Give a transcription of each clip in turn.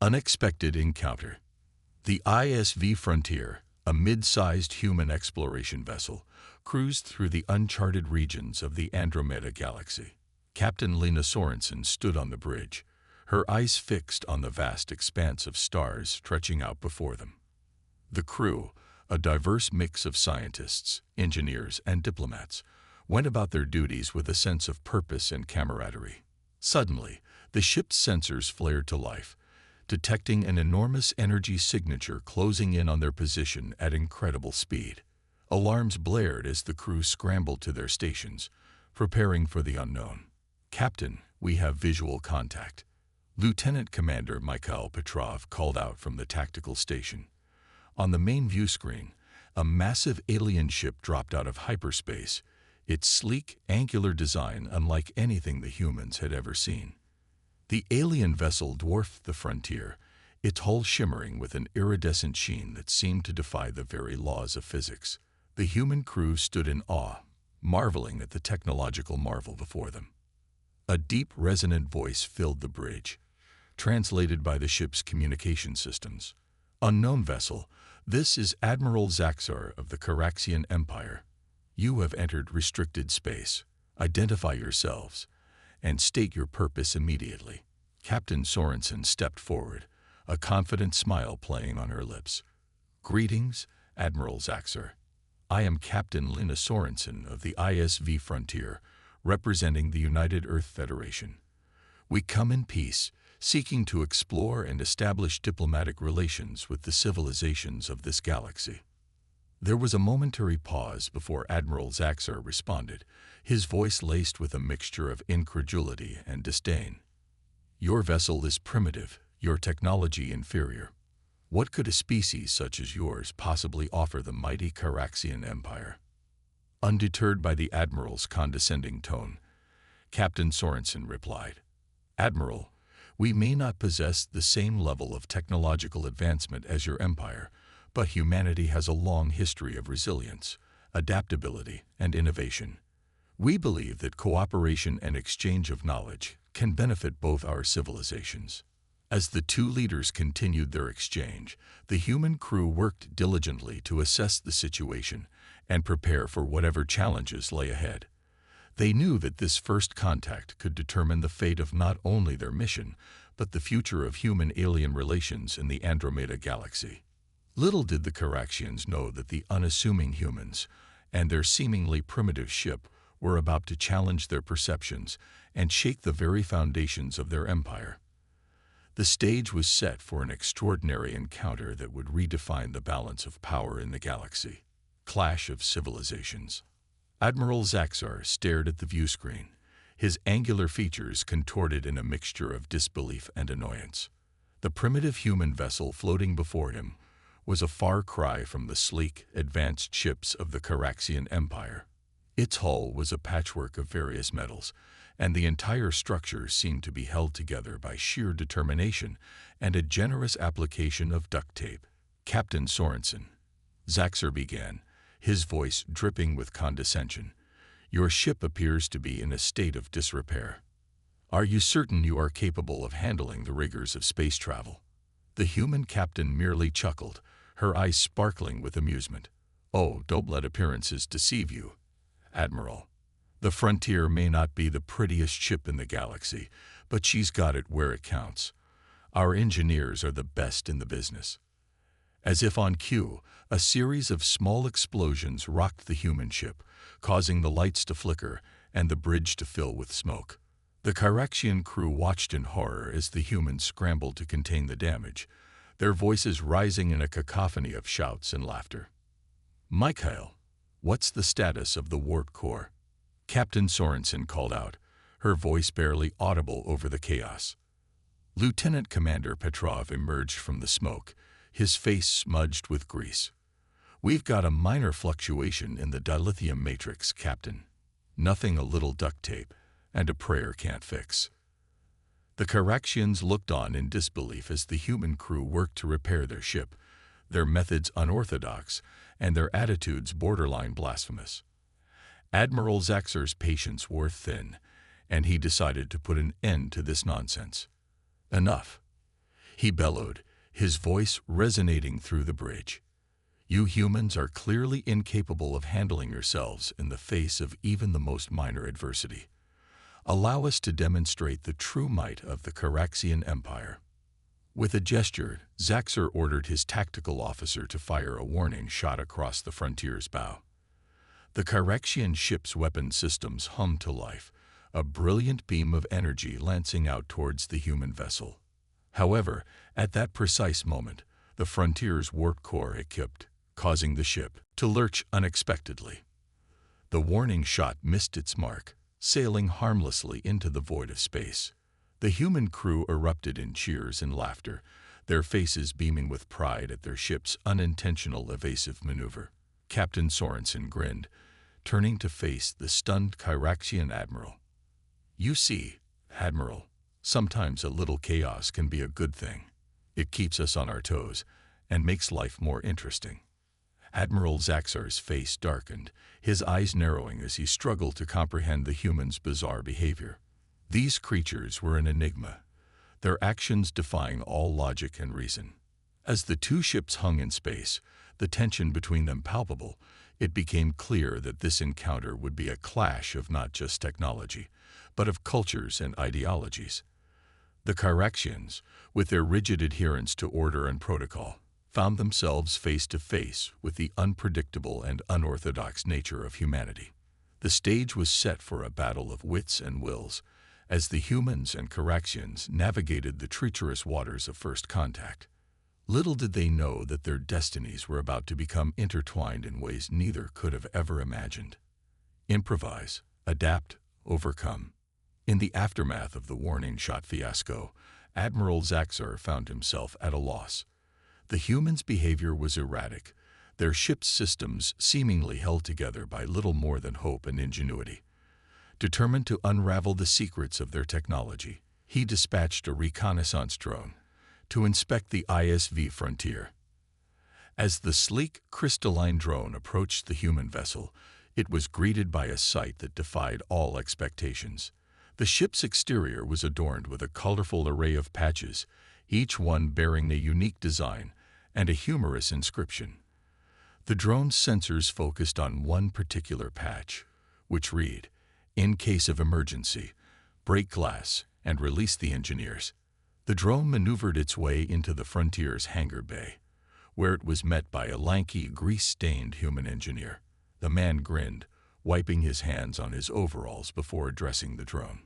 Unexpected encounter. The ISV Frontier, a mid-sized human exploration vessel, cruised through the uncharted regions of the Andromeda Galaxy. Captain Lena Sorensen stood on the bridge, her eyes fixed on the vast expanse of stars stretching out before them. The crew, a diverse mix of scientists, engineers, and diplomats, went about their duties with a sense of purpose and camaraderie. Suddenly, the ship's sensors flared to life, detecting an enormous energy signature closing in on their position at incredible speed. Alarms blared as the crew scrambled to their stations, preparing for the unknown. "Captain, we have visual contact," Lieutenant Commander Mikhail Petrov called out from the tactical station. On the main view screen, a massive alien ship dropped out of hyperspace, its sleek, angular design unlike anything the humans had ever seen. The alien vessel dwarfed the Frontier, its hull shimmering with an iridescent sheen that seemed to defy the very laws of physics. The human crew stood in awe, marveling at the technological marvel before them. A deep, resonant voice filled the bridge, translated by the ship's communication systems. "Unknown vessel, this is Admiral Zaxar of the Caraxian Empire. You have entered restricted space. Identify yourselves and state your purpose immediately." Captain Sorensen stepped forward, a confident smile playing on her lips. "Greetings, Admiral Zaxar. I am Captain Lena Sorensen of the ISV Frontier, representing the United Earth Federation. We come in peace, seeking to explore and establish diplomatic relations with the civilizations of this galaxy." There was a momentary pause before Admiral Zaxar responded, his voice laced with a mixture of incredulity and disdain. "Your vessel is primitive, your technology inferior. What could a species such as yours possibly offer the mighty Caraxian Empire?" Undeterred by the Admiral's condescending tone, Captain Sorensen replied, "Admiral, we may not possess the same level of technological advancement as your empire, but humanity has a long history of resilience, adaptability, and innovation. We believe that cooperation and exchange of knowledge can benefit both our civilizations." As the two leaders continued their exchange, the human crew worked diligently to assess the situation and prepare for whatever challenges lay ahead. They knew that this first contact could determine the fate of not only their mission, but the future of human-alien relations in the Andromeda Galaxy. Little did the Caraxians know that the unassuming humans and their seemingly primitive ship were about to challenge their perceptions and shake the very foundations of their empire. The stage was set for an extraordinary encounter that would redefine the balance of power in the galaxy. Clash of civilizations. Admiral Zaxar stared at the viewscreen, his angular features contorted in a mixture of disbelief and annoyance. The primitive human vessel floating before him was a far cry from the sleek, advanced ships of the Caraxian Empire. Its hull was a patchwork of various metals, and the entire structure seemed to be held together by sheer determination and a generous application of duct tape. "Captain Sorensen," Zaxar began, his voice dripping with condescension, "your ship appears to be in a state of disrepair. Are you certain you are capable of handling the rigors of space travel?" The human captain merely chuckled, her eyes sparkling with amusement. "Oh, don't let appearances deceive you, Admiral. The Frontier may not be the prettiest ship in the galaxy, but she's got it where it counts. Our engineers are the best in the business." As if on cue, a series of small explosions rocked the human ship, causing the lights to flicker and the bridge to fill with smoke. The Caraxian crew watched in horror as the humans scrambled to contain the damage, their voices rising in a cacophony of shouts and laughter. "Mikhail, what's the status of the warp core?" Captain Sorensen called out, her voice barely audible over the chaos. Lieutenant Commander Petrov emerged from the smoke, his face smudged with grease. "We've got a minor fluctuation in the dilithium matrix, Captain. Nothing a little duct tape and a prayer can't fix." The Caraxians looked on in disbelief as the human crew worked to repair their ship, their methods unorthodox and their attitudes borderline blasphemous. Admiral Zaxar's patience wore thin, and he decided to put an end to this nonsense. Enough. He bellowed, his voice resonating through the bridge. You humans are clearly incapable of handling yourselves in the face of even the most minor adversity. Allow us to demonstrate the true might of the Caraxian Empire. With a gesture, Zaxxer ordered his tactical officer to fire a warning shot across the Frontier's bow. The Caraxian ship's weapon systems hummed to life, a brilliant beam of energy lancing out towards the human vessel. However, at that precise moment, the Frontier's warp core equipped, causing the ship to lurch unexpectedly. The warning shot missed its mark, sailing harmlessly into the void of space. The human crew erupted in cheers and laughter, their faces beaming with pride at their ship's unintentional evasive maneuver. Captain Sorensen grinned, turning to face the stunned Caraxian admiral. You see, Admiral, sometimes a little chaos can be a good thing. It keeps us on our toes and makes life more interesting. Admiral Zaxxer's face darkened, his eyes narrowing as he struggled to comprehend the humans' bizarre behavior. These creatures were an enigma, their actions defying all logic and reason. As the two ships hung in space, the tension between them palpable, it became clear that this encounter would be a clash of not just technology, but of cultures and ideologies. The Caraxians, with their rigid adherence to order and protocol, found themselves face to face with the unpredictable and unorthodox nature of humanity. The stage was set for a battle of wits and wills, as the humans and Caraxians navigated the treacherous waters of first contact. Little did they know that their destinies were about to become intertwined in ways neither could have ever imagined. Improvise, adapt, overcome. In the aftermath of the warning shot fiasco, Admiral Zaxxer found himself at a loss. The humans' behavior was erratic, their ship's systems seemingly held together by little more than hope and ingenuity. Determined to unravel the secrets of their technology, he dispatched a reconnaissance drone to inspect the ISV Frontier. As the sleek, crystalline drone approached the human vessel, it was greeted by a sight that defied all expectations. The ship's exterior was adorned with a colorful array of patches, each one bearing a unique design and a humorous inscription. The drone's sensors focused on one particular patch, which read, "In case of emergency, break glass and release the engineers." The drone maneuvered its way into the Frontier's hangar bay, where it was met by a lanky, grease-stained human engineer. The man grinned, wiping his hands on his overalls before addressing the drone.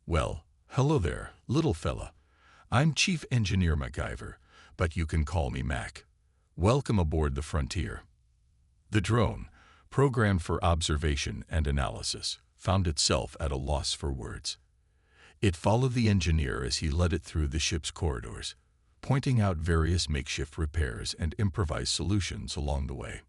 "Well, hello there, little fella. I'm Chief Engineer MacGyver, but you can call me Mac. Welcome aboard the Frontier." The drone, programmed for observation and analysis, found itself at a loss for words. It followed the engineer as he led it through the ship's corridors, pointing out various makeshift repairs and improvised solutions along the way.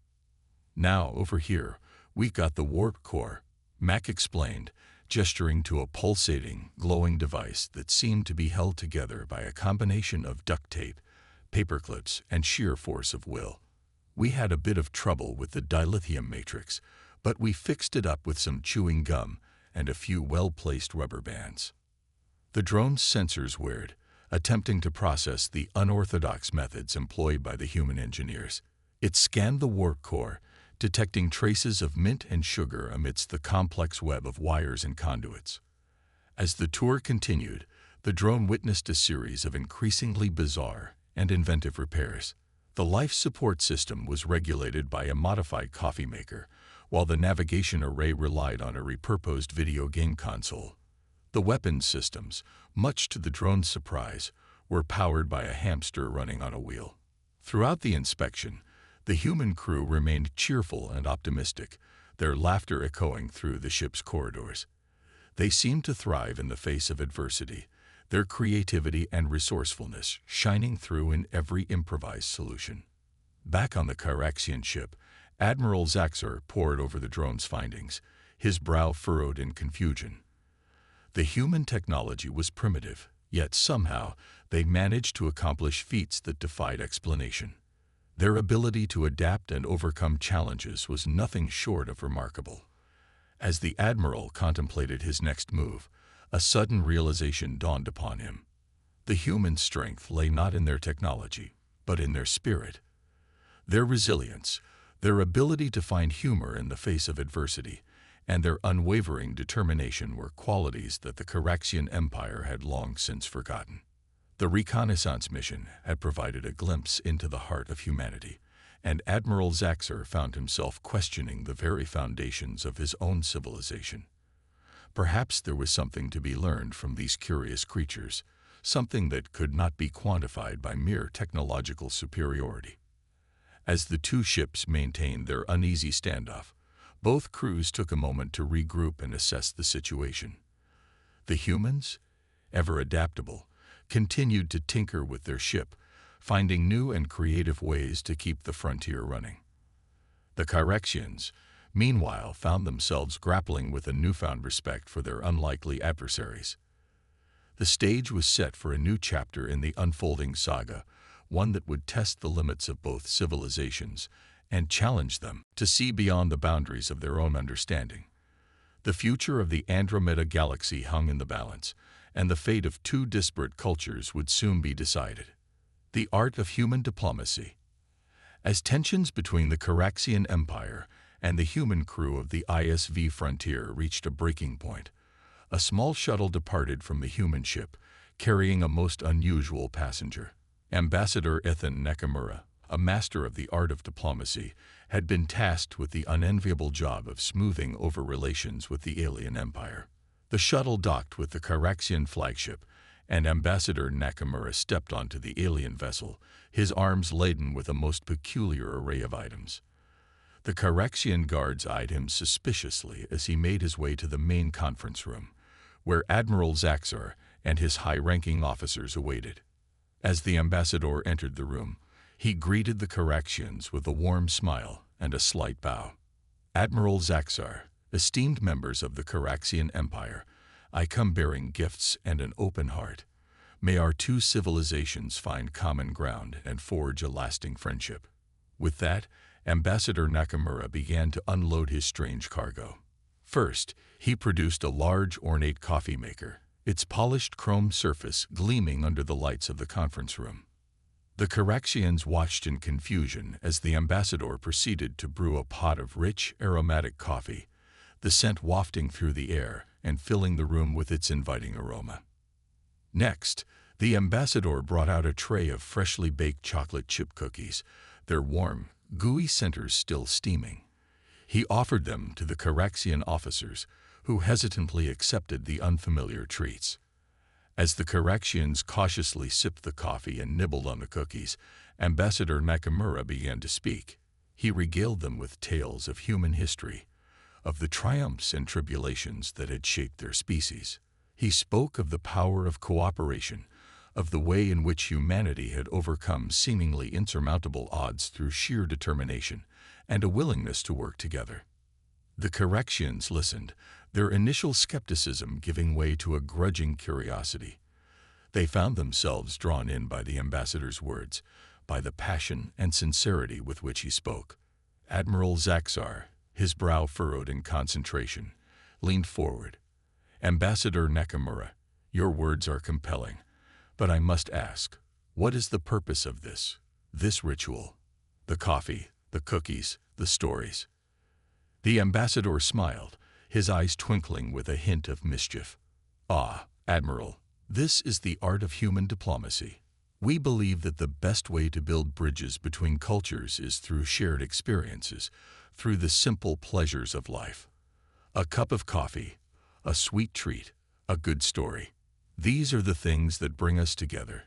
"Now, over here, we got the warp core," Mac explained, gesturing to a pulsating, glowing device that seemed to be held together by a combination of duct tape, paperclips, and sheer force of will. "We had a bit of trouble with the dilithium matrix, but we fixed it up with some chewing gum and a few well-placed rubber bands." The drone's sensors whirred, attempting to process the unorthodox methods employed by the human engineers. It scanned the warp core, detecting traces of mint and sugar amidst the complex web of wires and conduits. As the tour continued, the drone witnessed a series of increasingly bizarre and inventive repairs. The life support system was regulated by a modified coffee maker, while the navigation array relied on a repurposed video game console. The weapons systems, much to the drone's surprise, were powered by a hamster running on a wheel. Throughout the inspection, the human crew remained cheerful and optimistic, their laughter echoing through the ship's corridors. They seemed to thrive in the face of adversity, their creativity and resourcefulness shining through in every improvised solution. Back on the Caraxian ship, Admiral Zaxxer pored over the drone's findings, his brow furrowed in confusion. The human technology was primitive, yet somehow they managed to accomplish feats that defied explanation. Their ability to adapt and overcome challenges was nothing short of remarkable. As the Admiral contemplated his next move, a sudden realization dawned upon him. The human strength lay not in their technology, but in their spirit. Their resilience, their ability to find humor in the face of adversity, and their unwavering determination were qualities that the Caraxian Empire had long since forgotten. The reconnaissance mission had provided a glimpse into the heart of humanity, and Admiral Zaxxer found himself questioning the very foundations of his own civilization. Perhaps there was something to be learned from these curious creatures, something that could not be quantified by mere technological superiority. As the two ships maintained their uneasy standoff, both crews took a moment to regroup and assess the situation. The humans, ever adaptable, continued to tinker with their ship, finding new and creative ways to keep the frontier running. The Caraxians, meanwhile, found themselves grappling with a newfound respect for their unlikely adversaries. The stage was set for a new chapter in the unfolding saga, one that would test the limits of both civilizations and challenge them to see beyond the boundaries of their own understanding. The future of the Andromeda Galaxy hung in the balance, and the fate of two disparate cultures would soon be decided. The art of human diplomacy. As tensions between the Caraxian Empire and the human crew of the ISV Frontier reached a breaking point, a small shuttle departed from the human ship, carrying a most unusual passenger. Ambassador Ethan Nakamura, a master of the art of diplomacy, had been tasked with the unenviable job of smoothing over relations with the alien empire. The shuttle docked with the Caraxian flagship, and Ambassador Nakamura stepped onto the alien vessel, his arms laden with a most peculiar array of items. The Caraxian guards eyed him suspiciously as he made his way to the main conference room, where Admiral Zaxxer and his high-ranking officers awaited. As the ambassador entered the room, he greeted the Caraxians with a warm smile and a slight bow. Admiral Zaxxer, esteemed members of the Caraxian Empire, I come bearing gifts and an open heart. May our two civilizations find common ground and forge a lasting friendship. With that, Ambassador Nakamura began to unload his strange cargo. First, he produced a large, ornate coffee maker, its polished chrome surface gleaming under the lights of the conference room. The Caraxians watched in confusion as the ambassador proceeded to brew a pot of rich, aromatic coffee, the scent wafting through the air and filling the room with its inviting aroma. Next, the ambassador brought out a tray of freshly baked chocolate chip cookies, their warm, gooey centers still steaming. He offered them to the Caraxian officers, who hesitantly accepted the unfamiliar treats. As the Caraxians cautiously sipped the coffee and nibbled on the cookies, Ambassador Nakamura began to speak. He regaled them with tales of human history, of the triumphs and tribulations that had shaped their species. He spoke of the power of cooperation, of the way in which humanity had overcome seemingly insurmountable odds through sheer determination and a willingness to work together. The Caraxians listened, their initial skepticism giving way to a grudging curiosity. They found themselves drawn in by the ambassador's words, by the passion and sincerity with which he spoke. Admiral Zaxxer, his brow furrowed in concentration, leaned forward. Ambassador Nakamura, your words are compelling, but I must ask, what is the purpose of this ritual? The coffee, the cookies, the stories. The ambassador smiled, his eyes twinkling with a hint of mischief. Ah, Admiral, this is the art of human diplomacy. We believe that the best way to build bridges between cultures is through shared experiences, through the simple pleasures of life. A cup of coffee, a sweet treat, a good story. These are the things that bring us together,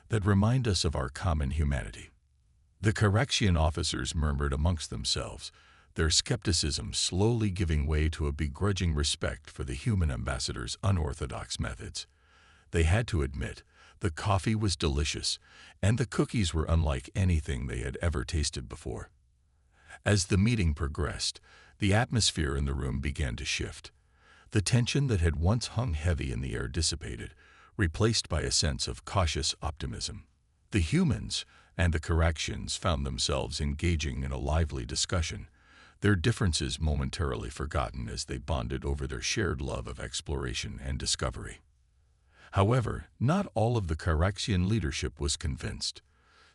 that remind us of our common humanity. The Caraxian officers murmured amongst themselves, their skepticism slowly giving way to a begrudging respect for the human ambassador's unorthodox methods. They had to admit, the coffee was delicious, and the cookies were unlike anything they had ever tasted before. As the meeting progressed, the atmosphere in the room began to shift. The tension that had once hung heavy in the air dissipated, replaced by a sense of cautious optimism. The humans and the Caraxians found themselves engaging in a lively discussion, their differences momentarily forgotten as they bonded over their shared love of exploration and discovery. However, not all of the Caraxian leadership was convinced.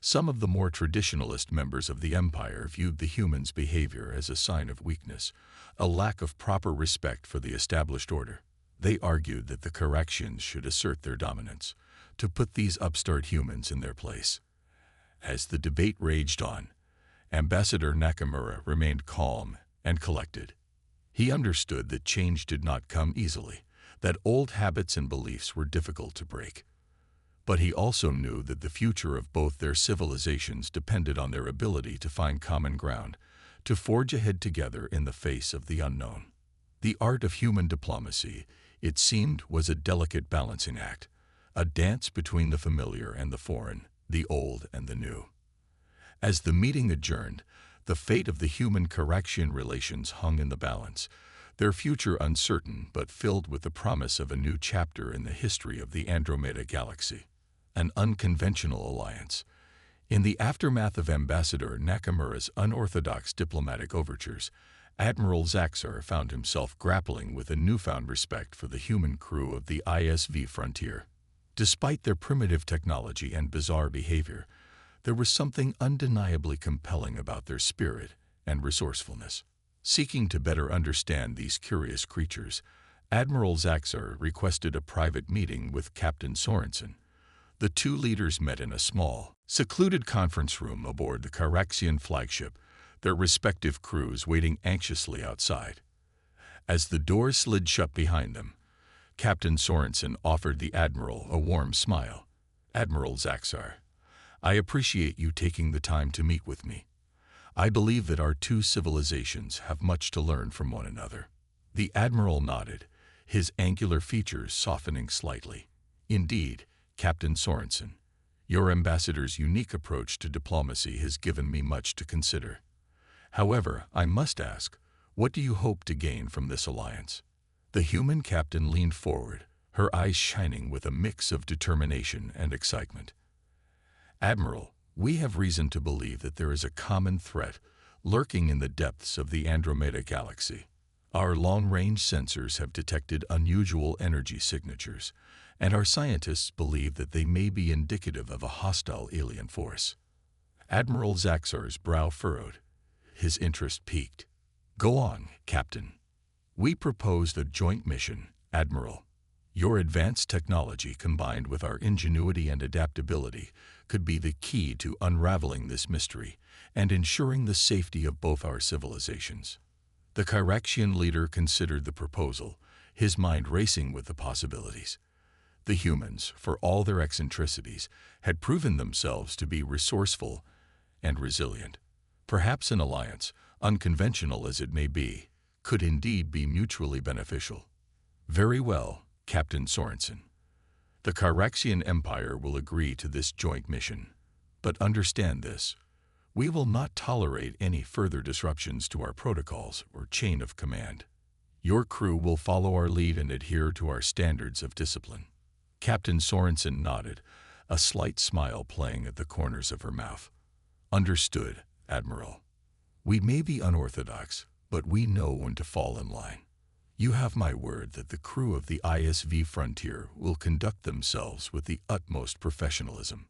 Some of the more traditionalist members of the Empire viewed the humans' behavior as a sign of weakness, a lack of proper respect for the established order. They argued that the Caraxians should assert their dominance, to put these upstart humans in their place. As the debate raged on, Ambassador Nakamura remained calm and collected. He understood that change did not come easily, that old habits and beliefs were difficult to break. But he also knew that the future of both their civilizations depended on their ability to find common ground, to forge ahead together in the face of the unknown. The art of human diplomacy, it seemed, was a delicate balancing act, a dance between the familiar and the foreign, the old and the new. As the meeting adjourned, the fate of the human-Caraxian relations hung in the balance, their future uncertain but filled with the promise of a new chapter in the history of the Andromeda Galaxy. An unconventional alliance. In the aftermath of Ambassador Nakamura's unorthodox diplomatic overtures, Admiral Zaxar found himself grappling with a newfound respect for the human crew of the ISV Frontier. Despite their primitive technology and bizarre behavior, there was something undeniably compelling about their spirit and resourcefulness. Seeking to better understand these curious creatures, Admiral Zaxar requested a private meeting with Captain Sorensen. The two leaders met in a small, secluded conference room aboard the Caraxian flagship, their respective crews waiting anxiously outside. As the doors slid shut behind them, Captain Sorensen offered the Admiral a warm smile. "Admiral Zaxar, I appreciate you taking the time to meet with me. I believe that our two civilizations have much to learn from one another." The Admiral nodded, his angular features softening slightly. "Indeed, Captain Sorensen, your ambassador's unique approach to diplomacy has given me much to consider. However, I must ask, what do you hope to gain from this alliance?" The human captain leaned forward, her eyes shining with a mix of determination and excitement. "Admiral, we have reason to believe that there is a common threat lurking in the depths of the Andromeda Galaxy. Our long-range sensors have detected unusual energy signatures, and our scientists believe that they may be indicative of a hostile alien force." Admiral Zaxar's brow furrowed, his interest piqued. "Go on, Captain." "We proposed a joint mission, Admiral. Your advanced technology combined with our ingenuity and adaptability could be the key to unraveling this mystery and ensuring the safety of both our civilizations." The Caraxian leader considered the proposal, his mind racing with the possibilities. The humans, for all their eccentricities, had proven themselves to be resourceful and resilient. Perhaps an alliance, unconventional as it may be, could indeed be mutually beneficial. "Very well, Captain Sorensen. The Caraxian Empire will agree to this joint mission. But understand this, we will not tolerate any further disruptions to our protocols or chain of command. Your crew will follow our lead and adhere to our standards of discipline." Captain Sorensen nodded, a slight smile playing at the corners of her mouth. "Understood, Admiral. We may be unorthodox, but we know when to fall in line. You have my word that the crew of the ISV Frontier will conduct themselves with the utmost professionalism."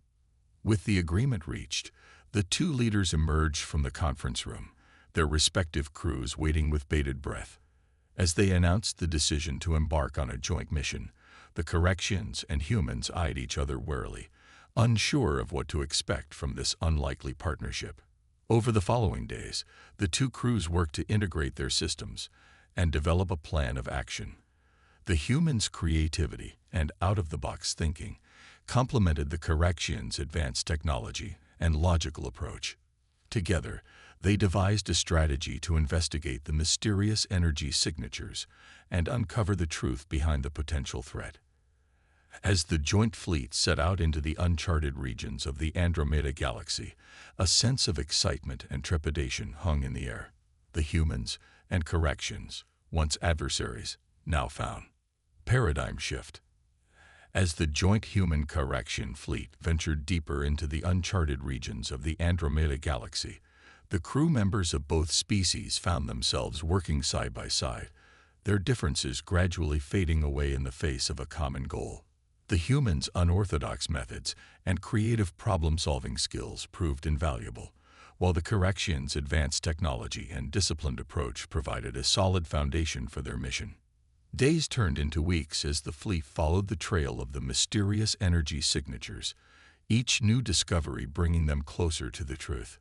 With the agreement reached, the two leaders emerged from the conference room, their respective crews waiting with bated breath. As they announced the decision to embark on a joint mission, the Caraxians and humans eyed each other warily, unsure of what to expect from this unlikely partnership. Over the following days, the two crews worked to integrate their systems and develop a plan of action. The humans' creativity and out-of-the-box thinking complemented the Caraxians' advanced technology and logical approach. Together, they devised a strategy to investigate the mysterious energy signatures and uncover the truth behind the potential threat. As the joint fleet set out into the uncharted regions of the Andromeda Galaxy, a sense of excitement and trepidation hung in the air. The humans and Caraxians, once adversaries, now found. Paradigm shift. As the joint human-Caraxian fleet ventured deeper into the uncharted regions of the Andromeda Galaxy, the crew members of both species found themselves working side by side, their differences gradually fading away in the face of a common goal. The humans' unorthodox methods and creative problem-solving skills proved invaluable, while the Corrections' advanced technology and disciplined approach provided a solid foundation for their mission. Days turned into weeks as the fleet followed the trail of the mysterious energy signatures, each new discovery bringing them closer to the truth.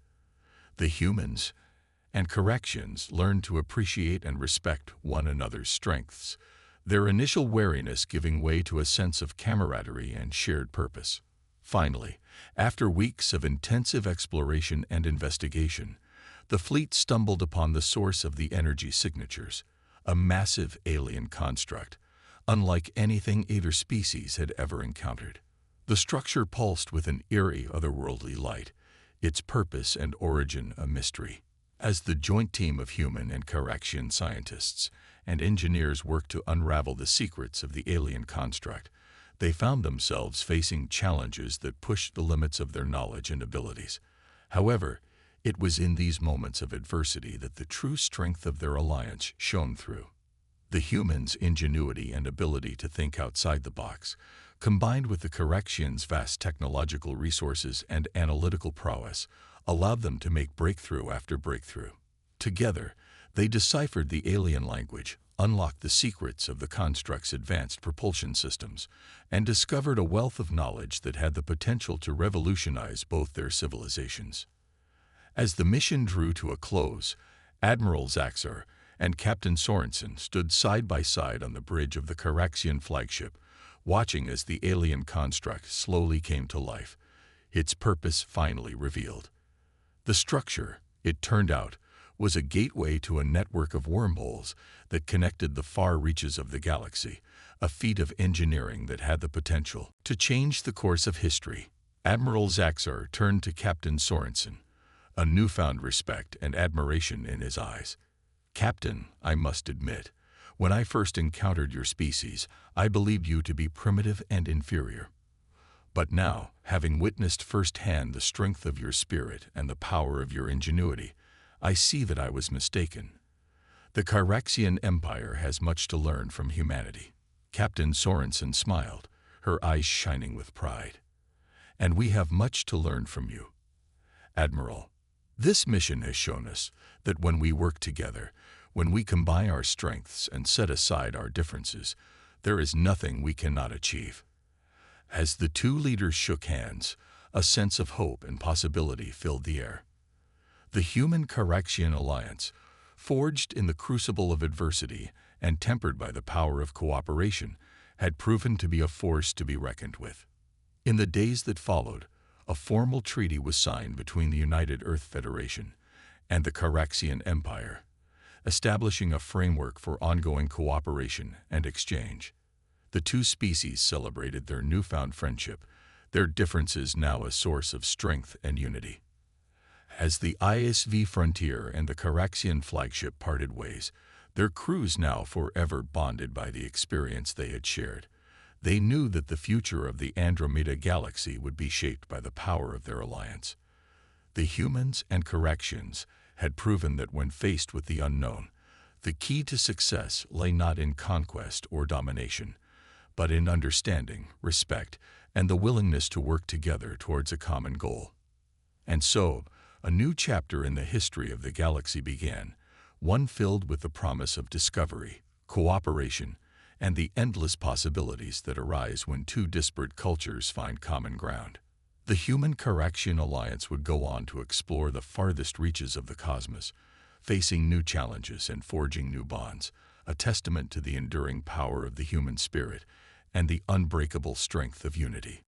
The humans and Corrections learned to appreciate and respect one another's strengths, their initial wariness giving way to a sense of camaraderie and shared purpose. Finally, after weeks of intensive exploration and investigation, the fleet stumbled upon the source of the energy signatures, a massive alien construct, unlike anything either species had ever encountered. The structure pulsed with an eerie, otherworldly light, its purpose and origin a mystery. As the joint team of human and Correction scientists and engineers worked to unravel the secrets of the alien construct, they found themselves facing challenges that pushed the limits of their knowledge and abilities. However, it was in these moments of adversity that the true strength of their alliance shone through. The humans' ingenuity and ability to think outside the box, combined with the Corrections' vast technological resources and analytical prowess, allowed them to make breakthrough after breakthrough. Together, they deciphered the alien language, unlocked the secrets of the construct's advanced propulsion systems, and discovered a wealth of knowledge that had the potential to revolutionize both their civilizations. As the mission drew to a close, Admiral Zaxar and Captain Sorensen stood side by side on the bridge of the Correction flagship, watching as the alien construct slowly came to life, its purpose finally revealed. The structure, it turned out, was a gateway to a network of wormholes that connected the far reaches of the galaxy, a feat of engineering that had the potential to change the course of history. Admiral Zaxar turned to Captain Sorensen, a newfound respect and admiration in his eyes. "Captain, I must admit, when I first encountered your species, I believed you to be primitive and inferior. But now, having witnessed firsthand the strength of your spirit and the power of your ingenuity, I see that I was mistaken. The Correction Empire has much to learn from humanity." Captain Sorensen smiled, her eyes shining with pride. "And we have much to learn from you, Admiral. This mission has shown us that when we work together, when we combine our strengths and set aside our differences, there is nothing we cannot achieve." As the two leaders shook hands, a sense of hope and possibility filled the air. The Human Correction Alliance, forged in the crucible of adversity and tempered by the power of cooperation, had proven to be a force to be reckoned with. In the days that followed, a formal treaty was signed between the United Earth Federation and the Correction Empire, establishing a framework for ongoing cooperation and exchange. The two species celebrated their newfound friendship, their differences now a source of strength and unity. As the HFY Frontier and the Correction flagship parted ways, their crews now forever bonded by the experience they had shared, they knew that the future of the Andromeda Galaxy would be shaped by the power of their alliance. The humans and Corrections had proven that when faced with the unknown, the key to success lay not in conquest or domination, but in understanding, respect, and the willingness to work together towards a common goal. And so, a new chapter in the history of the galaxy began, one filled with the promise of discovery, cooperation, and the endless possibilities that arise when two disparate cultures find common ground. The Human Correction Alliance would go on to explore the farthest reaches of the cosmos, facing new challenges and forging new bonds, a testament to the enduring power of the human spirit and the unbreakable strength of unity.